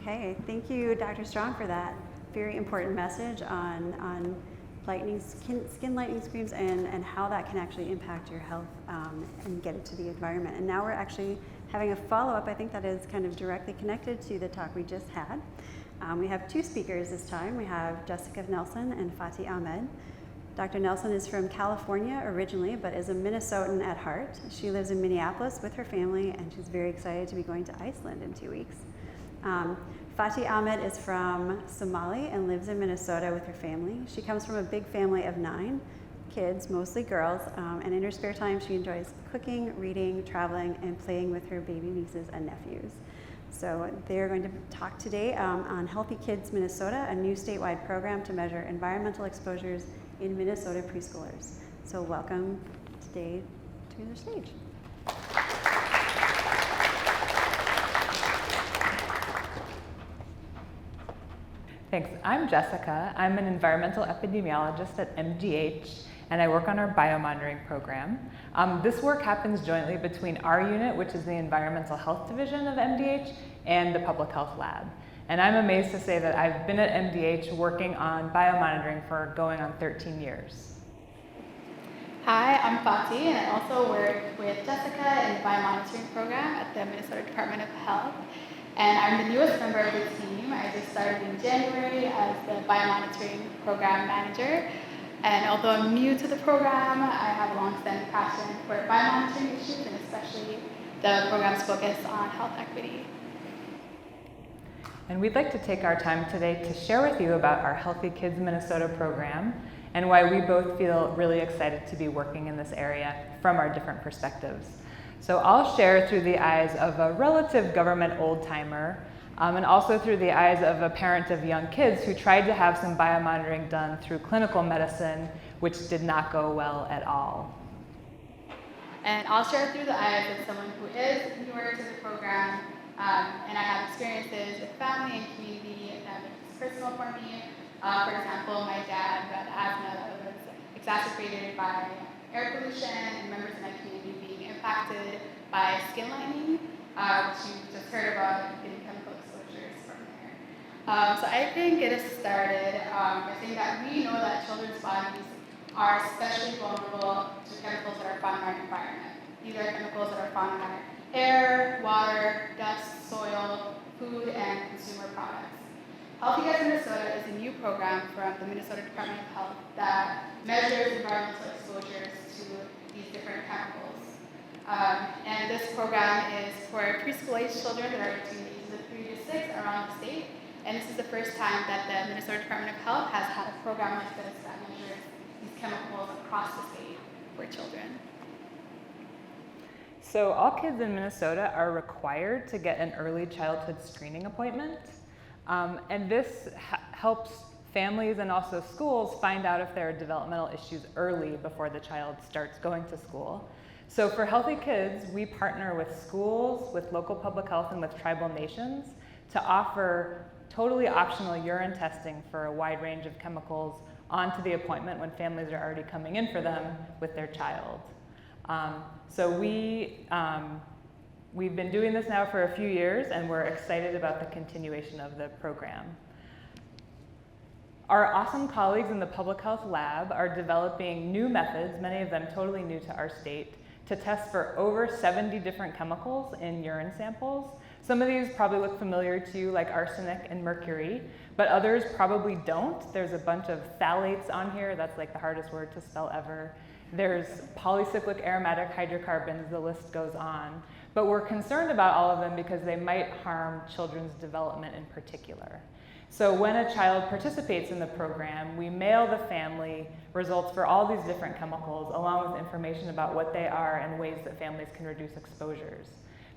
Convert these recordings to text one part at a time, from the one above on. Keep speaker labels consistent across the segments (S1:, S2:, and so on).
S1: Okay, thank you, Dr. Strong, for that very important message on skin lightening creams and how that can actually impact your health and get it to the environment. And now we're actually having a follow-up, I think that is kind of directly connected to the talk we just had. We have two speakers this time. We have Jessica Nelson and Fathi Ahmed. Dr. Nelson is from California originally, but is a Minnesotan at heart. She lives in Minneapolis with her family, and she's very excited to be going to Iceland in 2 weeks. Fathi Ahmed is from Somali and lives in Minnesota with her family. She comes from a big family of 9 kids, mostly girls, and in her spare time she enjoys cooking, reading, traveling, and playing with her baby nieces and nephews. So they're going to talk today on Healthy Kids Minnesota, a new statewide program to measure environmental exposures in Minnesota preschoolers. So welcome today to the stage.
S2: Thanks. I'm Jessica. I'm an environmental epidemiologist at MDH, and I work on our biomonitoring program. This work happens jointly between our unit, which is the Environmental Health Division of MDH, and the Public Health Lab. And I'm amazed to say that I've been at MDH working on biomonitoring for going on 13 years.
S3: Hi, I'm Fathi, and I also work with Jessica in the biomonitoring program at the Minnesota Department of Health. And I'm the newest member of the team. I just started in January as the biomonitoring program manager. And although I'm new to the program, I have a long-standing passion for biomonitoring issues, and especially the program's focus on health equity.
S2: And we'd like to take our time today to share with you about our Healthy Kids Minnesota program and why we both feel really excited to be working in this area from our different perspectives. So I'll share through the eyes of a relative government old-timer and also through the eyes of a parent of young kids who tried to have some biomonitoring done through clinical medicine, which did not go well at all.
S3: And I'll share through the eyes of someone who is newer to the program, and I have experiences with family and community that make this personal for me. For example, my dad got asthma that was exacerbated by air pollution, and members of my community being impacted by skin lightening, which you just heard about getting chemical exposures from there. So I can get us started by saying that we know that children's bodies are especially vulnerable to chemicals that are found in our environment. These are chemicals that are found in our air, water, dust, soil, food, and consumer products. Healthy Kids Minnesota is a new program from the Minnesota Department of Health that measures environmental exposures to these different chemicals. And this program is for preschool-age children that are between the ages of 3 to 6 around the state. And this is the first time that the Minnesota Department of Health has had a program like this that measures these chemicals across the state for children.
S2: So all kids in Minnesota are required to get an early childhood screening appointment. And this helps families and also schools find out if there are developmental issues early before the child starts going to school. So for Healthy Kids, we partner with schools, with local public health, and with tribal nations to offer totally optional urine testing for a wide range of chemicals onto the appointment when families are already coming in for them with their child. So we've been doing this now for a few years, and we're excited about the continuation of the program. Our awesome colleagues in the Public Health Lab are developing new methods, many of them totally new to our state, to test for over 70 different chemicals in urine samples. Some of these probably look familiar to you, like arsenic and mercury, but others probably don't. There's a bunch of phthalates on here. That's like the hardest word to spell ever. There's polycyclic aromatic hydrocarbons, the list goes on. But we're concerned about all of them because they might harm children's development in particular. So when a child participates in the program, we mail the family results for all these different chemicals, along with information about what they are and ways that families can reduce exposures.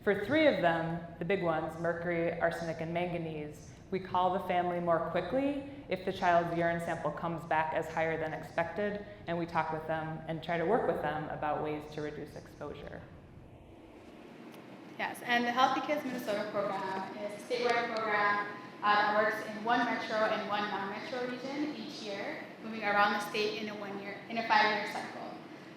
S2: For 3 of them, the big ones, mercury, arsenic, and manganese, we call the family more quickly if the child's urine sample comes back as higher than expected, and we talk with them and try to work with them about ways to reduce exposure.
S3: Yes, and the Healthy Kids Minnesota program is a statewide program that works in one metro and one non-metro region each year, moving around the state in a 5-year cycle.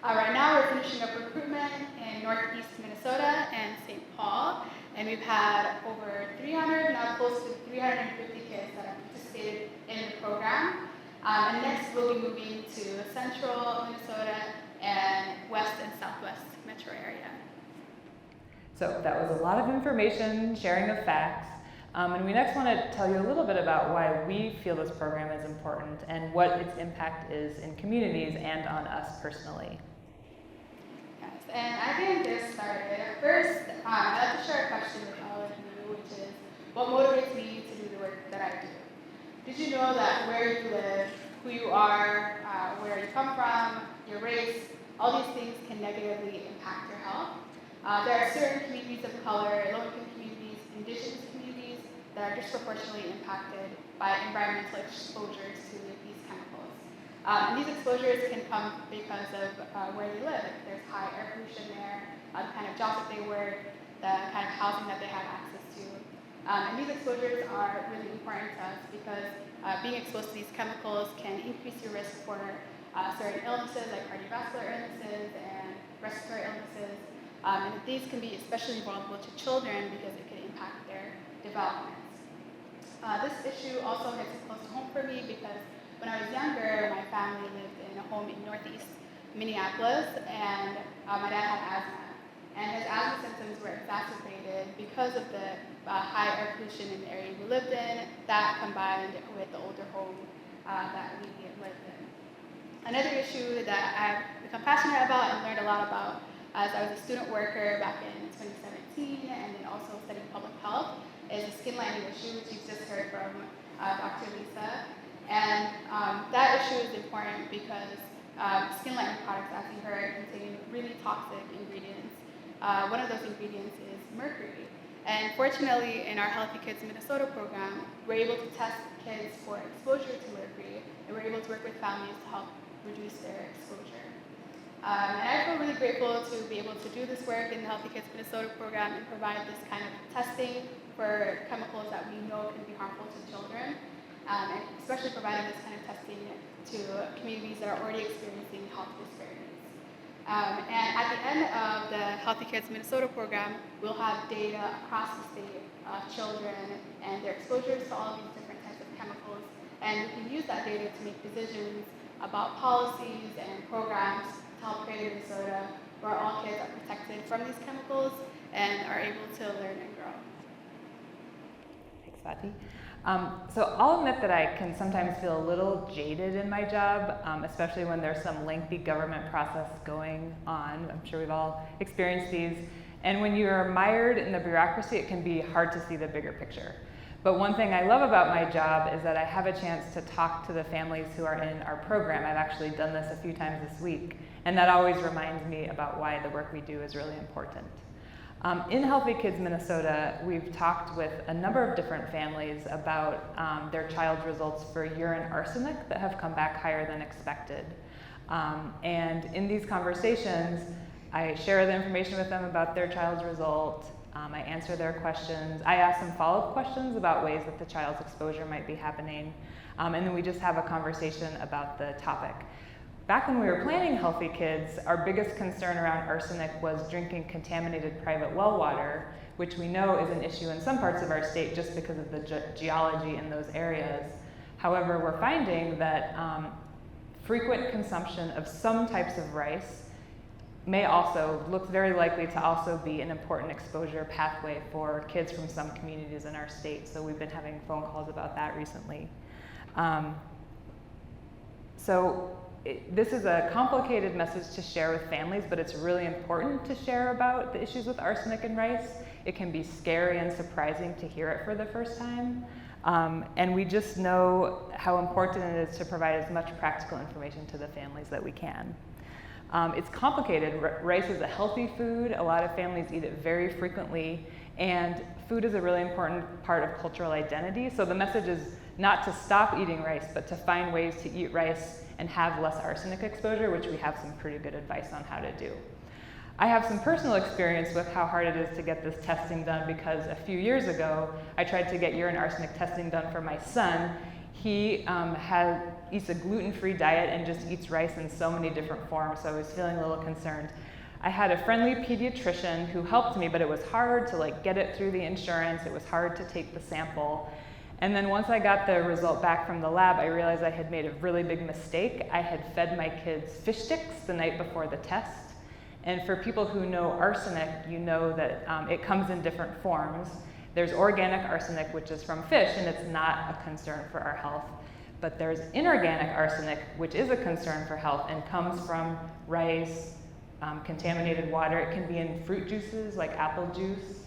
S3: Right now we're finishing up recruitment in northeast Minnesota and St. Paul, and we've had over 300, now close to 350
S2: So that was a lot of information, sharing of facts. And we next want to tell you a little bit about why we feel this program is important and what its impact is in communities and on us personally.
S3: Yes, and I can get started. First, I'd like to share a question with all of you, which is, what motivates me to do the work that I do? Did you know that where you live, who you are, where you come from, your race, all these things can negatively impact your health? There are certain communities of color, low-income communities, indigenous communities that are disproportionately impacted by environmental exposures to these chemicals. And these exposures can come because of where they live. There's high air pollution there, the kind of jobs that they work, the kind of housing that they have access to. And these exposures are really important to us because being exposed to these chemicals can increase your risk for certain illnesses like cardiovascular illnesses and respiratory illnesses. And these can be especially vulnerable to children because it can impact their development. This issue also hits close to home for me because when I was younger, my family lived in a home in northeast Minneapolis, and my dad had asthma. And his asthma symptoms were exacerbated because of the high air pollution in the area we lived in, that combined with the older home that we lived in. Another issue that I've become passionate about and learned a lot about as I was a student worker back in 2017 and then also studying public health is the skin lightening issue, which you've just heard from Dr. Lisa. And that issue is important because skin lightening products, as you heard, contain really toxic ingredients. One of those ingredients is mercury. And fortunately, in our Healthy Kids Minnesota program, we're able to test kids for exposure to mercury, and we're able to work with families to help reduce their exposure. And I feel really grateful to be able to do this work in the Healthy Kids Minnesota program and provide this kind of testing for chemicals that we know can be harmful to children, and especially providing this kind of testing to communities that are already experiencing health disparities. And at the end of the Healthy Kids Minnesota program, we'll have data across the state of children and their exposures to all these different types of chemicals, and we can use that data to make decisions about policies and programs to help create Minnesota where all kids are protected from these chemicals and are able to learn and grow.
S2: Thanks, Fathi. So I'll admit that I can sometimes feel a little jaded in my job, especially when there's some lengthy government process going on. I'm sure we've all experienced these. And when you're mired in the bureaucracy, it can be hard to see the bigger picture. But one thing I love about my job is that I have a chance to talk to the families who are in our program. I've actually done this a few times this week, and that always reminds me about why the work we do is really important. In Healthy Kids Minnesota, we've talked with a number of different families about their child's results for urine arsenic that have come back higher than expected. And in these conversations, I share the information with them about their child's result. I answer their questions. I ask some follow-up questions about ways that the child's exposure might be happening. And then we just have a conversation about the topic. Back when we were planning Healthy Kids, our biggest concern around arsenic was drinking contaminated private well water, which we know is an issue in some parts of our state just because of the geology in those areas. However, we're finding that frequent consumption of some types of rice may also look very likely to also be an important exposure pathway for kids from some communities in our state. So we've been having phone calls about that recently. This is a complicated message to share with families, but it's really important to share about the issues with arsenic and rice. It can be scary and surprising to hear it for the first time. And we just know how important it is to provide as much practical information to the families that we can. It's complicated. Rice is a healthy food. A lot of families eat it very frequently, and food is a really important part of cultural identity. So the message is not to stop eating rice, but to find ways to eat rice and have less arsenic exposure, which we have some pretty good advice on how to do. I have some personal experience with how hard it is to get this testing done because a few years ago, I tried to get urine arsenic testing done for my son. He eats a gluten-free diet and just eats rice in so many different forms, so I was feeling a little concerned. I had a friendly pediatrician who helped me, but it was hard to get it through the insurance. It was hard to take the sample. And then once I got the result back from the lab, I realized I had made a really big mistake. I had fed my kids fish sticks the night before the test. And for people who know arsenic, you know that it comes in different forms. There's organic arsenic, which is from fish, and it's not a concern for our health. But there's inorganic arsenic, which is a concern for health and comes from rice, contaminated water. It can be in fruit juices like apple juice.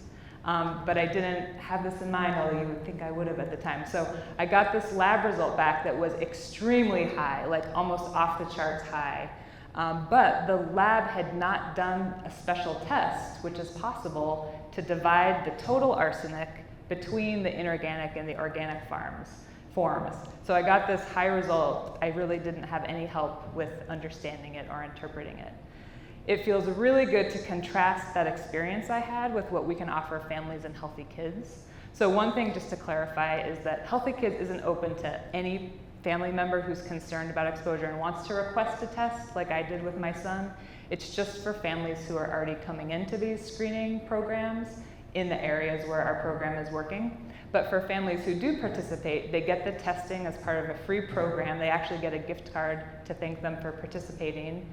S2: But I didn't have this in mind, although you would think I would have at the time. So I got this lab result back that was extremely high, like almost off the charts high. But the lab had not done a special test, which is possible, to divide the total arsenic between the inorganic and the organic forms. So I got this high result. I really didn't have any help with understanding it or interpreting it. It feels really good to contrast that experience I had with what we can offer families and healthy kids. So one thing just to clarify is that Healthy Kids isn't open to any family member who's concerned about exposure and wants to request a test like I did with my son. It's just for families who are already coming into these screening programs in the areas where our program is working. But for families who do participate, they get the testing as part of a free program. They actually get a gift card to thank them for participating.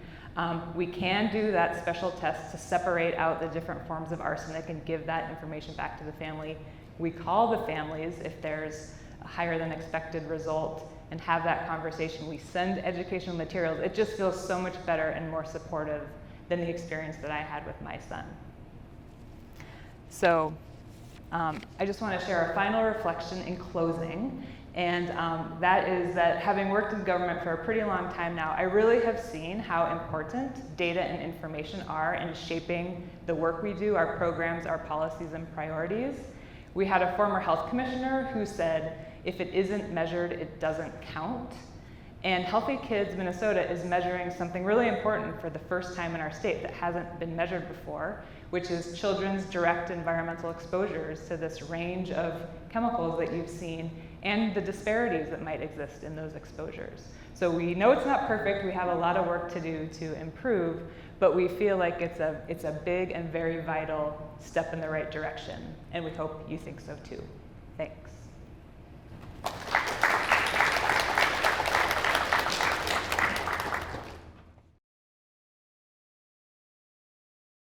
S2: We can do that special test to separate out the different forms of arsenic and give that information back to the family. We call the families if there's a higher than expected result and have that conversation. We send educational materials. It just feels so much better and more supportive than the experience that I had with my son. So I just want to share a final reflection in closing. And that is that having worked in government for a pretty long time now, I really have seen how important data and information are in shaping the work we do, our programs, our policies, and priorities. We had a former health commissioner who said, if it isn't measured, it doesn't count. And Healthy Kids Minnesota is measuring something really important for the first time in our state that hasn't been measured before, which is children's direct environmental exposures to this range of chemicals that you've seen and the disparities that might exist in those exposures. So we know it's not perfect, we have a lot of work to do to improve, but we feel like it's a big and very vital step in the right direction, and we hope you think so too. Thanks.